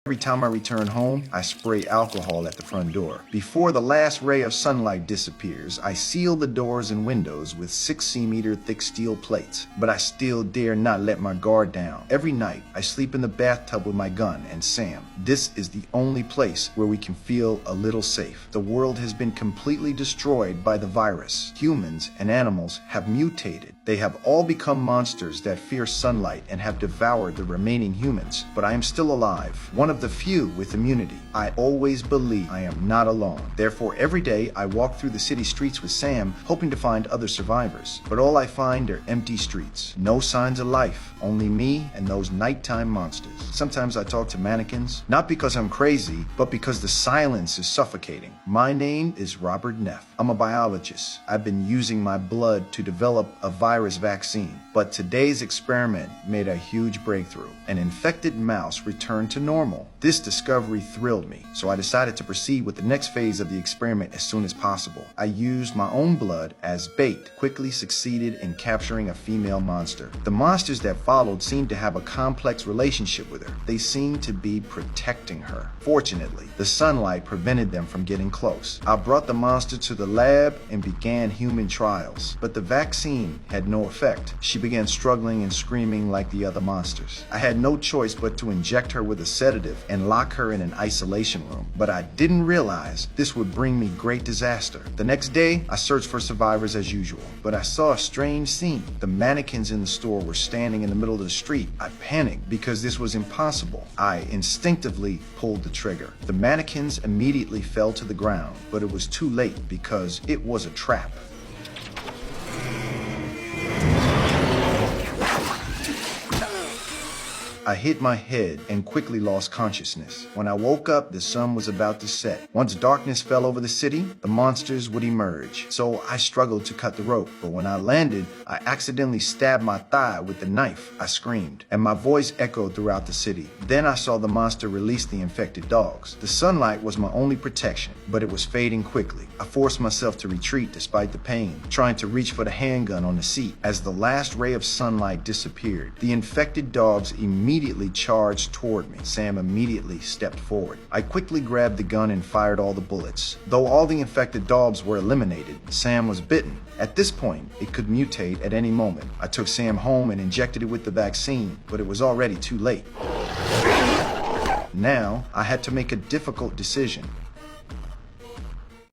Every time I return home, I spray alcohol at the front door. Before the last ray of sunlight disappears, I seal the doors and windows with 6 cm thick steel plates. But I still dare not let my guard down. Every night, I sleep in the bathtub with my gun and Sam. This is the only place where we can feel a little safe. The world has been completely destroyed by the virus. Humans and animals have mutated. They have all become monsters that fear sunlight and have devoured the remaining humans. But I am still alive, one of the few with immunity. I always believe I am not alone. Therefore, every day I walk through the city streets with Sam, hoping to find other survivors. But all I find are empty streets. No signs of life, only me and those nighttime monsters. Sometimes I talk to mannequins, not because I'm crazy, but because the silence is suffocating. My name is Robert Neff. I'm a biologist. I've been using my blood to develop a virus vaccine. But today's experiment made a huge breakthrough. An infected mouse returned to normal. This discovery thrilled me, so I decided to proceed with the next phase of the experiment as soon as possible. I used my own blood as bait, quickly succeeded in capturing a female monster. The monsters that followed seemed to have a complex relationship with her. They seemed to be protecting her. Fortunately, the sunlight prevented them from getting close. I brought the monster to the lab and began human trials, but the vaccine had no effect. She began struggling and screaming like the other monsters. I had no choice but to inject her with a sedative and lock her in an isolation room, but I didn't realize this would bring me great disaster. The next day, I searched for survivors as usual, but I saw a strange scene. The mannequins in the store were standing in the middle of the street. I panicked because this was impossible. I instinctively pulled the trigger. The mannequins immediately fell to the ground, but it was too late because it was a trap. I hit my head and quickly lost consciousness. When I woke up, the sun was about to set. Once darkness fell over the city, the monsters would emerge. So I struggled to cut the rope, but when I landed, I accidentally stabbed my thigh with the knife. I screamed, and my voice echoed throughout the city. Then I saw the monster release the infected dogs. The sunlight was my only protection, but it was fading quickly. I forced myself to retreat despite the pain, trying to reach for the handgun on the seat. As the last ray of sunlight disappeared, the infected dogs immediately charged toward me. Sam immediately stepped forward. I quickly grabbed the gun and fired all the bullets. Though all the infected dogs were eliminated, Sam was bitten. At this point, it could mutate at any moment. I took Sam home and injected it with the vaccine, but it was already too late. Now, I had to make a difficult decision.